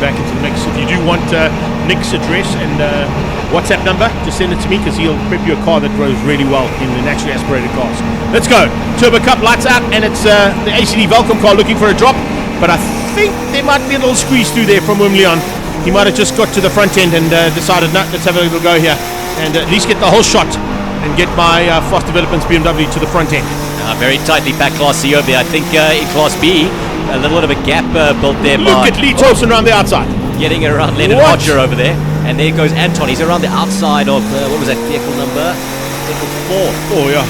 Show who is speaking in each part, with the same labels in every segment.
Speaker 1: back into the mix. If you do want Nick's address and WhatsApp number, just send it to me because he'll prep you a car that grows really well in the naturally aspirated cars. Let's go. Turbo Cup lights out, and it's the ACD Velcom car looking for a drop, but I think there might be a little squeeze through there from Leon. He might have just got to the front end and decided, no, let's have a little go here and at least get the whole shot and get my Fast Developments BMW to the front end.
Speaker 2: Very tightly packed Class C over there. I think in Class B, a little bit of a gap built there.
Speaker 1: Look at Lee Thompson around the outside.
Speaker 2: Getting around Leonard Hodger over there. And there goes Anton. He's around the outside of, what was that vehicle number? Vehicle 4.
Speaker 1: Oh, yeah.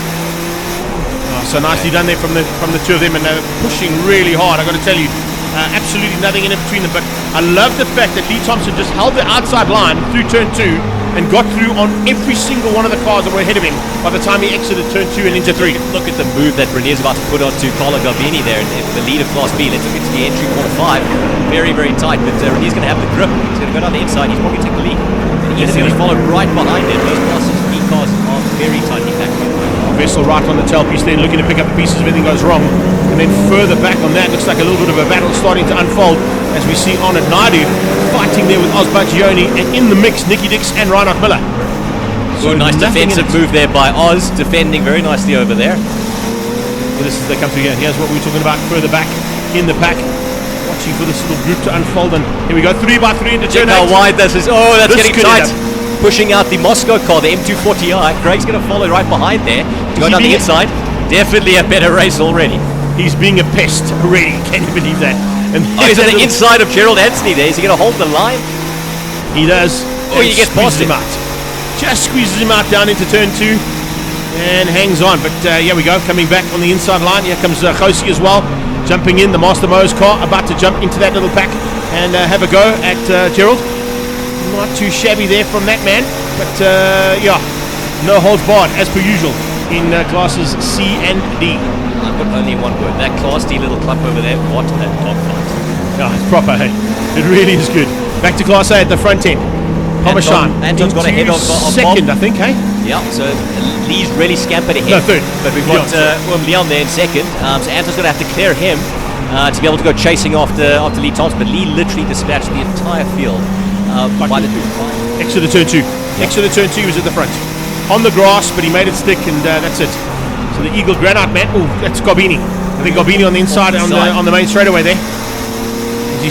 Speaker 1: So nicely done there from the two of them, and they're pushing really hard, I got to tell you. Absolutely nothing in between them, but I love the fact that Lee Thompson just held the outside line through turn 2 and got through on every single one of the cars that were ahead of him by the time he exited turn 2 and into 3.
Speaker 2: Look at the move that Renier's about to put onto Carlo Garbini there in the lead of Class B. Let's look into the entry, corner 5. Very, very tight, but Renier's going to have the grip. He's going to go down the inside. He's probably going to take the lead. And he's going to follow right behind him. Those Classes B cars are very tightly packed.
Speaker 1: Vessel right on the tailpiece then, looking to pick up the pieces if anything goes wrong. And then further back on that, looks like a little bit of a battle starting to unfold as we see on at Naidu fighting there with Ozbagioni, and in the mix, Nicky Dix and Reinhardt Miller.
Speaker 2: So nice defensive move there by Oz, defending very nicely over there.
Speaker 1: Well, this is the come through here. Here's what we were talking about further back in the pack. Watching for this little group to unfold, and here we go, 3x3 into turn 8.
Speaker 2: How wide this is. Oh, that's getting tight. Pushing out the Moscow car, the M240i. Greg's going to follow right behind there to go down the inside. Definitely a better race already.
Speaker 1: He's being a pest already. Can you believe that? And
Speaker 2: he's on the inside of Gerald Anthony there. Is he going to hold the line?
Speaker 1: He does.
Speaker 2: Oh, he gets past him
Speaker 1: out. Just squeezes him out down into turn 2 and hangs on. But here we go, coming back on the inside line. Here comes Josie as well, jumping in. The Master Mo's car about to jump into that little pack and have a go at Gerald. Not too shabby there from that man, but yeah, no holds barred as per usual in classes C and D.
Speaker 2: I've got only one word. That Class D little clump over there, what a dogfight.
Speaker 1: Yeah, it's proper, hey. It really is good. Back to Class A at the front end. Parmesan.
Speaker 2: Anton's got ahead of
Speaker 1: second, I think, hey?
Speaker 2: Yeah, so Lee's really scampered ahead.
Speaker 1: No, third.
Speaker 2: But we've got Leon there in second. So Anton's going to have to clear him to be able to go chasing after Lee Thompson. But Lee literally dispatched the entire field.
Speaker 1: Exit the turn 2. Exit the turn 2 was at the front. On the grass, but he made it stick, and that's it. So the Eagle Granite man. Oh, that's Garbini. I think Garbini on the inside, on the main straightaway there. And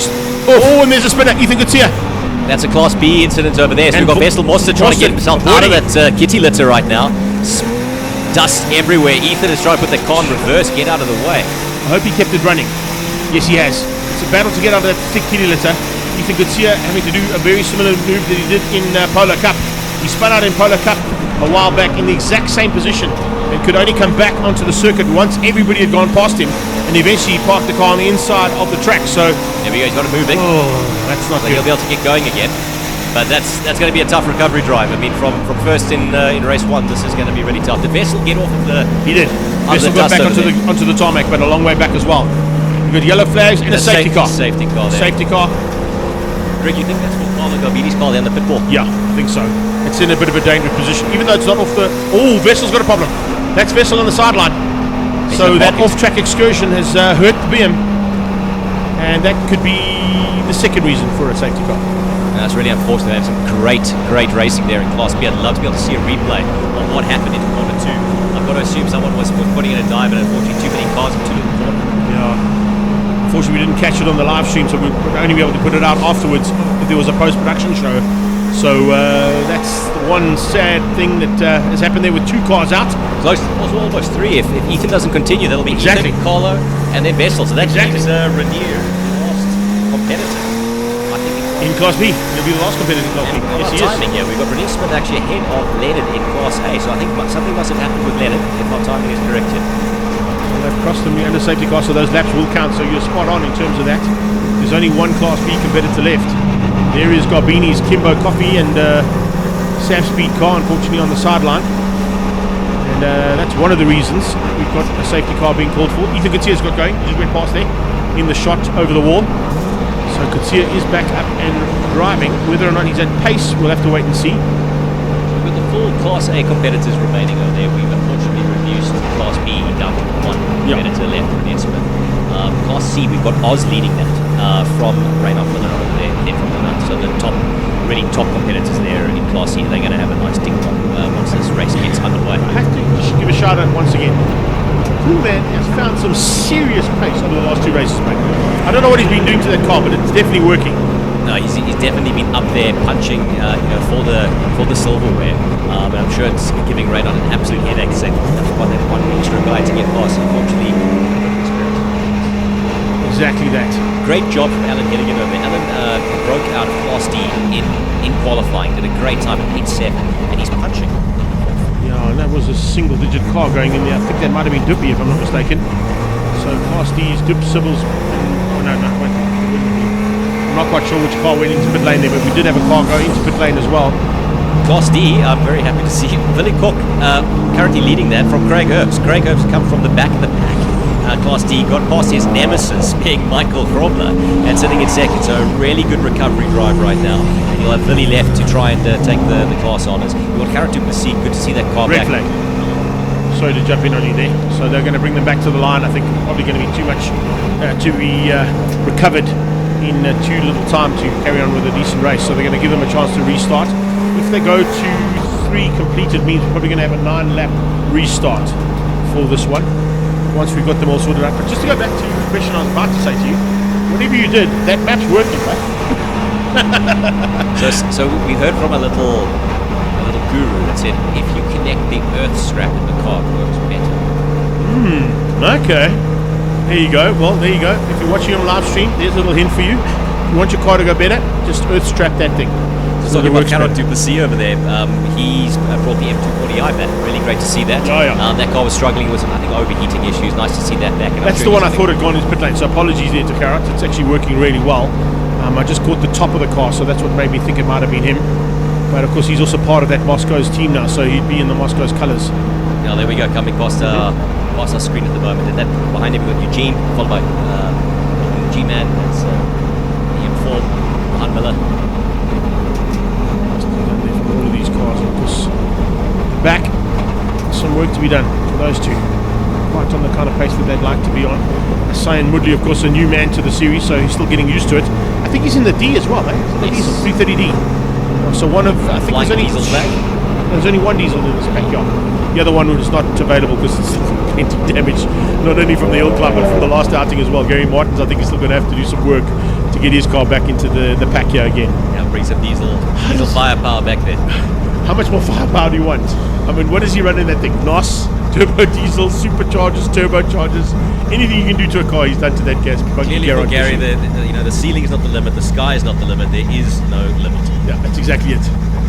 Speaker 1: there's a spinner. Ethan Gutierrez.
Speaker 2: That's a Class B incident over there. So we've got Vessel Moster trying to get himself out of that kitty litter right now. Dust everywhere. Ethan is trying to put the car in reverse, get out of the way.
Speaker 1: I hope he kept it running. Yes, he has. It's a battle to get out of that thick kitty litter. Ethan Gutierrez having to do a very similar move that he did in Polo Cup. He spun out in Polo Cup a while back in the exact same position and could only come back onto the circuit once everybody had gone past him, and eventually he parked the car on the inside of the track. So
Speaker 2: there we go, he's got it moving.
Speaker 1: Oh, that's not good.
Speaker 2: He'll be able to get going again, but that's going to be a tough recovery drive. I mean, from first in race 1, this is going to be really tough. Did Vessel get off of the...
Speaker 1: He did. Vessel got back onto the tarmac, but a long way back as well. We've got yellow flags and a safety car.
Speaker 2: Safety car there.
Speaker 1: Safety car.
Speaker 2: Greg, you think that's what Carlo Garbini's car there on the pit wall?
Speaker 1: Yeah, I think so. It's in a bit of a dangerous position, even though it's not off the... Oh, Vessel's got a problem. That's Vessel on the sideline. So that off-track excursion has hurt the BM, and that could be the second reason for a safety car.
Speaker 2: That's really unfortunate. They had some great racing there in Class B. I'd love to be able to see a replay on what happened in corner 2. I've got to assume someone was putting in a dive, and unfortunately too many cars in too little corner.
Speaker 1: Yeah. Unfortunately, we didn't catch it on the live stream, so we would only be able to put it out afterwards if there was a post-production show. So that's the one sad thing that has happened there with 2 cars out.
Speaker 2: Almost 3. If Ethan doesn't continue, that'll be Ethan, Carlo, and then Vessel. So that leaves Renier, last competitor. I think
Speaker 1: in Class B. He'll be the last competitor in Class B.
Speaker 2: Yes, he is. Yeah, we've got Renier Smith actually ahead of Leonard in Class A. So I think something must have happened with Leonard, if my timing is correct here.
Speaker 1: Well, they've crossed them under safety car, so those laps will count. So you're spot on in terms of that. There's only one Class B competitor left. There is Garbini's Kimbo Coffee and Sam Speed car, unfortunately, on the sideline. And that's one of the reasons we've got a safety car being called for. Ethan Gutierrez got going. He just went past there in the shot over the wall. So Gutierrez is back up and driving. Whether or not he's at pace, we'll have to wait and see.
Speaker 2: With the full Class A competitors remaining over there, we've unfortunately reduced Class B down to 1 competitor left, Renier Smith. Class C, we've got Oz leading that from Reinhardt over there. Then top competitors there in Class C. They're going to have a nice ding dong once this race gets underway.
Speaker 1: I have to just give a shout out once again. Cool man has found some serious pace over the last 2 races, mate. I don't know what he's been doing to that car, but it's definitely working.
Speaker 2: No, he's definitely been up there punching, for the silverware. And I'm sure it's giving Reinhardt an absolute headache. So they've got that one extra guy to get past. Unfortunately,
Speaker 1: exactly that.
Speaker 2: Great job from Alan getting it over. Alan broke out of Class D in qualifying. Did a great time at 8.7, and he's punching.
Speaker 1: Yeah, and that was a single-digit car going in there. I think that might have been Dippy, if I'm not mistaken. So Class D's Dip Civils. Oh no, wait. I'm not quite sure which car went into pit lane there, but we did have a car go into pit lane as well.
Speaker 2: Class D, I'm very happy to see Billy Cook currently leading that from Craig Herbst. Craig Herbst come from the back of the pack. Class D got past his nemesis, being Michael Grobler, and sitting in second. So a really good recovery drive right now. And you'll have Billy left to try and take the class honours. You've got Carrot Duplessis, good to see that car
Speaker 1: Red
Speaker 2: back.
Speaker 1: flag. Sorry to jump in on you there. So they're going to bring them back to the line. I think probably going to be too much to be recovered in too little time to carry on with a decent race. So they're going to give them a chance to restart. If they go to 3 completed, means we're probably going to have a 9-lap restart for this one, once we've got them all sorted out. But just to go back to the question I was about to say to you, whatever you did, that map's working, right?
Speaker 2: So we heard from a little guru that said if you connect the earth strap in the car, it works better.
Speaker 1: Okay. There you go. Well, there you go. If you're watching on live stream, there's a little hint for you. If you want your car to go better, just earth strap that thing.
Speaker 2: Just talking about Carrot Duplessis over there. He's brought the M240i back. Really great to see that.
Speaker 1: Oh, yeah.
Speaker 2: That car was struggling with some, I think, overheating issues. Nice to see that back. And
Speaker 1: That's the one I thought had gone into pit lane. So apologies there to Carrot. It's actually working really well. I just caught the top of the car, so that's what made me think it might have been him. But of course, he's also part of that Moscow's team now, so he'd be in the Moscow's colours.
Speaker 2: Now there we go, coming past our screen at the moment. And that behind him, we've got Eugene, followed by G-Man. That's the M4 behind Miller.
Speaker 1: All of these cars, of course. Back, some work to be done for those two. Quite on the kind of pace that they'd like to be on. Cyan Woodley, of course, a new man to the series, so he's still getting used to it. I think he's in the D as well, eh? He's in the diesel, 330D. So one of, I think there's only one diesel in this backyard. The other one was not available because it's plenty damage, not only from the Hill Club but from the last outing as well. Gary Martins, I think, is still going to have to do some work to get his car back into the pack here again.
Speaker 2: Yeah, bring some diesel firepower back there.
Speaker 1: How much more firepower do you want? I mean, what does he run in that thing? NOS, turbo diesel, superchargers, turbochargers, anything you can do to a car, he's done to that gas.
Speaker 2: Clearly for Gary, the ceiling is not the limit, the sky is not the limit, there is no limit.
Speaker 1: Yeah, that's exactly it.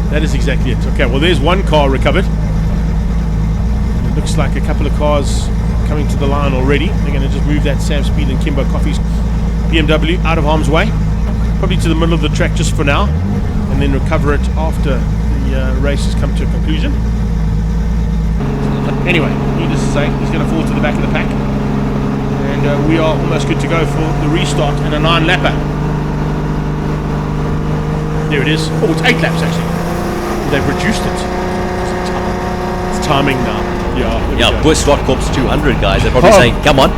Speaker 1: That is exactly it. Okay, well, there's one car recovered. And it looks like a couple of cars coming to the line already. They're going to just move that Sam Speed and Kimbo Coffee's BMW out of harm's way, probably to the middle of the track just for now, and then recover it after the race has come to a conclusion. Anyway, needless to say, he's going to fall to the back of the pack. And we are almost good to go for the restart and a 9-lapper. There it is. Oh, it's 8 laps actually. They've reduced it. It's timing now.
Speaker 2: Yeah, Bush Rock Corp's 200 guys. They're probably saying, come on.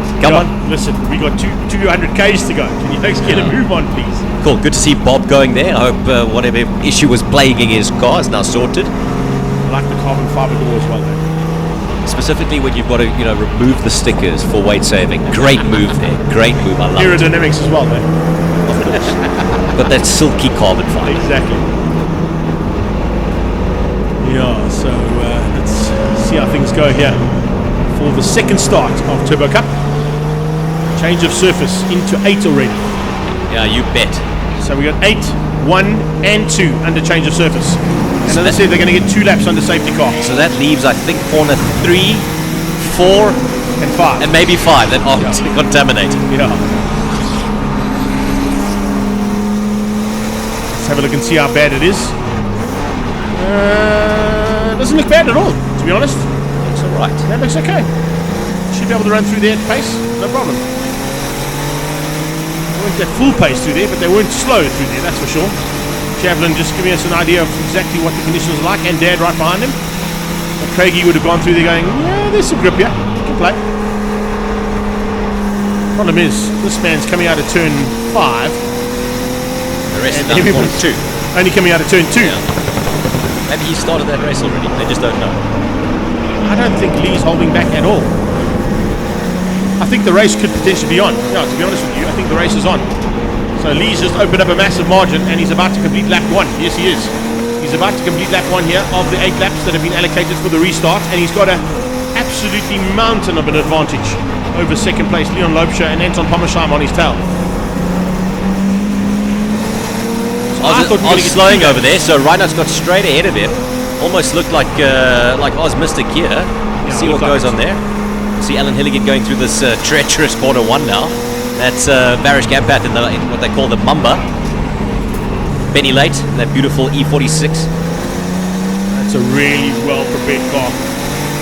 Speaker 1: Listen, we got 200 Ks to go. Can you guys get a move on, please?
Speaker 2: Cool. Good to see Bob going there. I hope whatever issue was plaguing his car is now sorted.
Speaker 1: I like the carbon fiber door as well, though.
Speaker 2: Specifically when you've got to, remove the stickers for weight saving. Great move there. Great move. I love it.
Speaker 1: Aerodynamics as well, though.
Speaker 2: Got that silky carbon fiber.
Speaker 1: Exactly. Yeah, so let's see how things go here for the second start of Turbo Cup. Change of surface into 8 already.
Speaker 2: Yeah, you bet.
Speaker 1: So we got 8, 1 and 2 under change of surface. And as I said, they're going to get 2 laps under safety car.
Speaker 2: So that leaves, I think, corner 3, 4
Speaker 1: and 5.
Speaker 2: And maybe 5 that aren't contaminated.
Speaker 1: Yeah. Let's have a look and see how bad it is. Doesn't look bad at all, to be honest.
Speaker 2: Looks alright.
Speaker 1: That looks okay. Should be able to run through there at pace, no problem. They weren't at full pace through there, but they weren't slow through there, that's for sure. Javelin just giving us an idea of exactly what the conditions are like, and Dad right behind him. But Craigie would have gone through there going, yeah, there's some grip here, you can play. Problem is, this man's coming out of turn 5.
Speaker 2: The rest is corner 2.
Speaker 1: Only coming out of turn 2.
Speaker 2: Yeah. Maybe he started that race already. They just don't know.
Speaker 1: I don't think Lee's holding back at all. I think the race could potentially be on. Yeah, to be honest with you, I think the race is on. So Lee's just opened up a massive margin and he's about to complete lap 1. Yes, he is. He's about to complete lap 1 here of the 8 laps that have been allocated for the restart, and he's got an absolutely mountain of an advantage over second place Leon Loubser and Anton Pommersheim on his tail. So
Speaker 2: I was slowing over there, so Reinhardt's got straight ahead of him. Almost looked like Oz missed a gear. See what goes on there. See Alan Hilligan going through this treacherous corner 1 now. That's Barish Gampat in what they call the Mamba. Benny Late, that beautiful E46.
Speaker 1: That's a really well prepared car.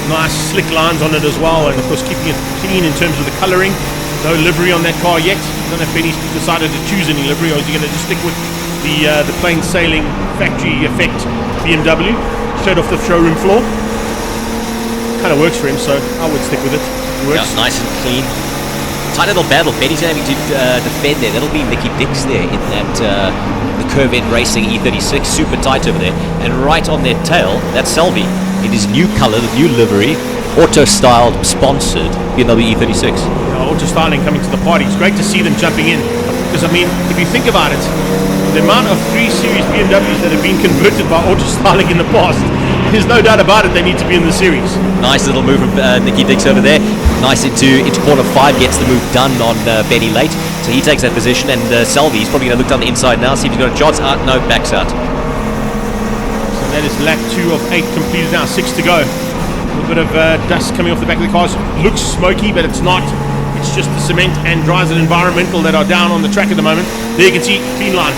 Speaker 1: Nice slick lines on it as well, and of course keeping it clean in terms of the colouring. No livery on that car yet. I don't know if Benny's decided to choose any livery, or is he going to just stick with the plain sailing factory effect BMW straight off the showroom floor. Kind of works for him, so I would stick with it. It works.
Speaker 2: Yeah, nice and clean. Tight little battle. Benny's having to defend there. That'll be Mickey Dix there in that the Curve End Racing E36, super tight over there. And right on their tail, that's Selby. It is new colour, the new livery, auto-styled, sponsored BMW E36.
Speaker 1: Auto-styling coming to the party. It's great to see them jumping in. Because, I mean, if you think about it, the amount of 3 Series BMWs that have been converted by auto-styling in the past, there's no doubt about it, they need to be in the series.
Speaker 2: Nice little move from Nicky Dix over there. Nice into corner 5, gets the move done on Benny Late. So he takes that position, and Selby, he's probably going to look down the inside now, see if he's got a chance. No, backs out.
Speaker 1: So that is lap 2 of 8 completed now, 6 to go. A little bit of dust coming off the back of the cars. Looks smoky, but it's not. It's just the cement and dries and environmental that are down on the track at the moment. There you can see, clean line.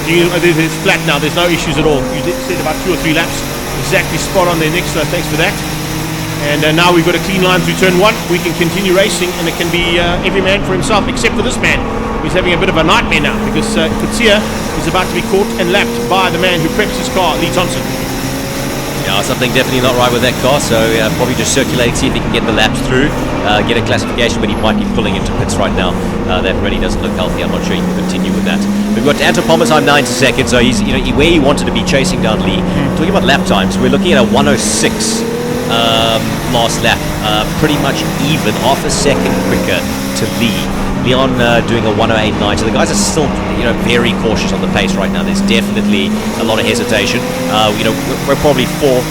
Speaker 1: It's flat now, there's no issues at all. You said about 2 or 3 laps. Exactly spot on there, Nick, so thanks for that. And now we've got a clean line through turn 1. We can continue racing, and it can be every man for himself, except for this man. He's having a bit of a nightmare now, because Kutsia is about to be caught and lapped by the man who preps his car, Lee Thompson.
Speaker 2: Yeah, something definitely not right with that car, so probably just circulating, see if he can get the laps through, get a classification, but he might be pulling into pits right now. That really doesn't look healthy. I'm not sure he can continue with that. We've got Anton Pommersheim 9 seconds, so he's where he wanted to be chasing down Lee. Talking about lap times, we're looking at a 106 last lap, pretty much even, half a second quicker to Lee. Leon doing a 108.9, so the guys are still very cautious on the pace right now. There's definitely a lot of hesitation. We're probably 4-5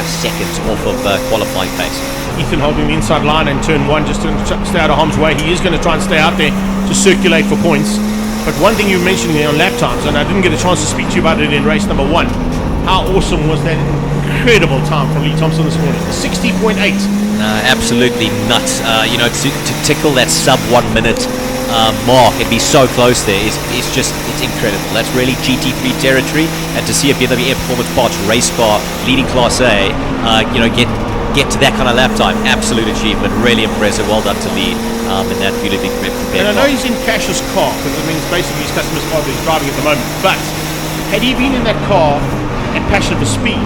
Speaker 2: seconds off of qualifying pace.
Speaker 1: Ethan holding the inside line in turn 1 just to stay out of harm's way. He is going to try and stay out there to circulate for points. But one thing you mentioned there on lap times, and I didn't get a chance to speak to you about it in race number 1, how awesome was that incredible time from Lee Thompson this morning? 60.8.
Speaker 2: Absolutely nuts. To tickle that sub 1 minute mark and be so close there is it's incredible. That's really GT3 territory, and to see a BMW Air Performance Parts race car leading Class A, get to that kind of lap time, absolute achievement. Really impressive. Well done to Lee in that beautifully prepared.
Speaker 1: And I know he's in Cash's car, because I mean it's basically his customer's car that he's driving at the moment. But had he been in that car at Passion for Speed,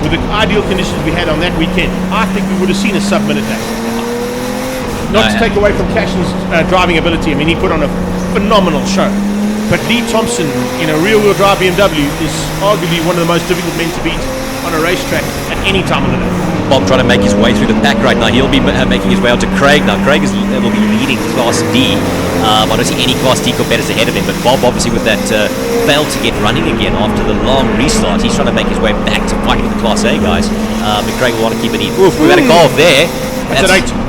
Speaker 1: with the ideal conditions we had on that weekend, I think we would have seen a sub-minute lap. Not to take away from Cash's driving ability. I mean, he put on a phenomenal show. But Lee Thompson in a rear-wheel drive BMW is arguably one of the most difficult men to beat on a racetrack at any time of the day.
Speaker 2: Bob trying to make his way through the pack right now. He'll be making his way out to Craig now. Craig will be leading Class D. I don't see any Class D competitors ahead of him, but Bob obviously with that failed to get running again after the long restart. He's trying to make his way back to fighting with the Class A guys. But Craig will want to keep it in. Oof, we've had a car off there.
Speaker 1: That's at 8.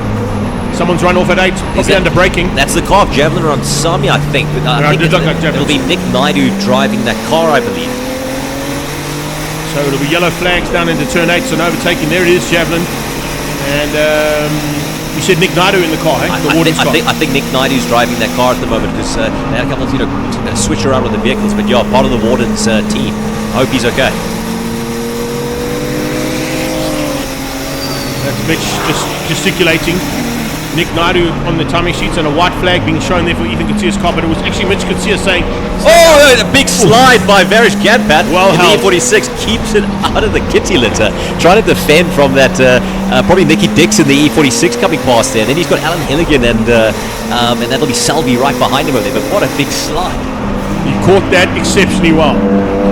Speaker 1: Someone's run off at 8, probably under braking.
Speaker 2: That's the car of Javelin on Sami, I think. But I think it'll be Nick Naidu driving that car, I believe.
Speaker 1: So it'll be yellow flags down into turn 8, so no overtaking. There it is, Javelin. And you said Nick Naidu in the car, eh?
Speaker 2: I think Nick Naidu's driving that car at the moment, because they had a couple of switch around with the vehicles. But yeah, part of the Warden's team. I hope he's okay.
Speaker 1: That's Mitch just gesticulating. Nick Naidu on the timing sheets and a white flag being shown there for Ethan Kutsia's car, but it was actually Mitch Kutsia saying,
Speaker 2: "Oh, a big slide by Varish Gadpat."
Speaker 1: Well
Speaker 2: in the E46 keeps it out of the kitty litter, trying to defend from that. Probably Nicky Dix in the E46 coming past there. Then he's got Alan Hilligan and that'll be Selby right behind him over there. But what a big slide!
Speaker 1: You caught that exceptionally well.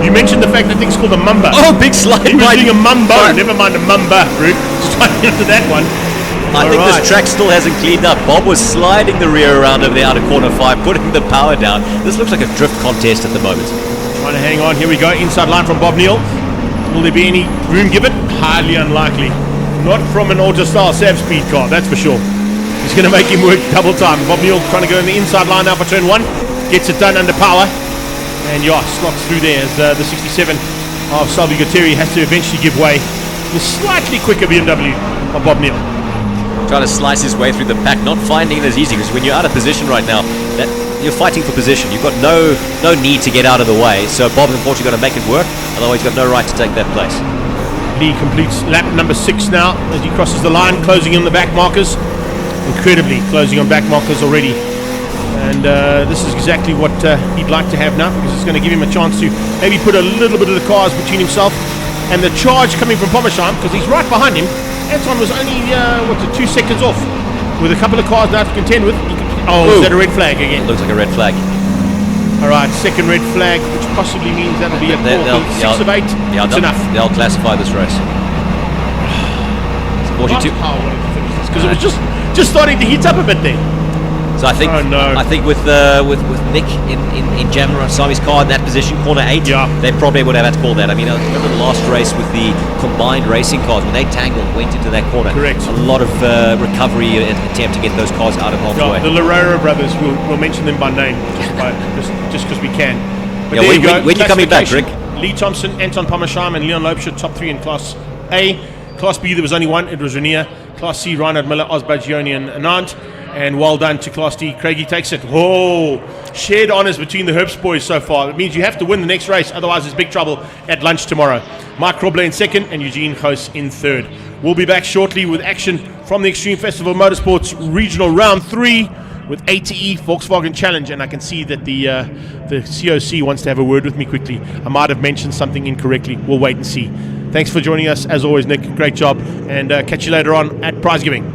Speaker 1: You mentioned the fact that thing's called a mamba.
Speaker 2: Oh, big slide.
Speaker 1: He was
Speaker 2: by-
Speaker 1: doing a mumbo,
Speaker 2: by-
Speaker 1: never mind a mamba route. Just trying to get to that one.
Speaker 2: I think this track still hasn't cleaned up. Bob was sliding the rear around over the outer corner 5, putting the power down. This looks like a drift contest at the moment.
Speaker 1: Trying to hang on. Here we go. Inside line from Bob Neal. Will there be any room given? Highly unlikely. Not from an auto-style Sav speed car, that's for sure. He's going to make him work double time. Bob Neal trying to go in the inside line now for turn 1. Gets it done under power. And yeah, slots through there as the 67 of Salvi Gutteri has to eventually give way. The slightly quicker BMW of Bob Neal.
Speaker 2: Trying to slice his way through the pack, not finding it as easy, because when you're out of position right now, that you're fighting for position. You've got no need to get out of the way. So Bob's unfortunately got to make it work, otherwise he's got no right to take that place.
Speaker 1: Lee completes lap number 6 now as he crosses the line, closing on the back markers. Incredibly closing on back markers already. And this is exactly what he'd like to have now, because it's going to give him a chance to maybe put a little bit of the cars between himself and the charge coming from Pommersheim, because he's right behind him. Anton was only 2 seconds off with a couple of cars now to contend with. Is that a red flag again?
Speaker 2: It looks like a red flag.
Speaker 1: Alright, second red flag, which possibly means that'll be a 6 of 8.
Speaker 2: Yeah,
Speaker 1: it's enough.
Speaker 2: They'll classify this race. It's 42.
Speaker 1: Because it was just starting to heat up a bit there.
Speaker 2: So I think I think with Nick in jamming around Sami's car in that position, corner 8, they probably would have had to call that. I mean, I remember the last race with the combined racing cars, when they tangled, went into that corner.
Speaker 1: Correct.
Speaker 2: A lot of recovery attempt to get those cars out of harm's way.
Speaker 1: The Larrera brothers, we'll mention them by name just because we can. But there you go.
Speaker 2: When you coming back, Rick?
Speaker 1: Lee Thompson, Anton Pommersheim, and Leon Loebscher, top 3 in Class A. Class B, there was only one. It was Renier. Class C, Reinhardt, Miller, Osbadjioni, and Anand. And well done to Class D. Craigie takes it. Whoa! Shared honours between the Herbst boys so far. It means you have to win the next race, otherwise there's big trouble at lunch tomorrow. Mike Roble in second and Eugene Ghost in third. We'll be back shortly with action from the Extreme Festival Motorsports Regional Round 3 with ATE Volkswagen Challenge. And I can see that the COC wants to have a word with me quickly. I might have mentioned something incorrectly. We'll wait and see. Thanks for joining us, as always, Nick. Great job. And catch you later on at prize giving.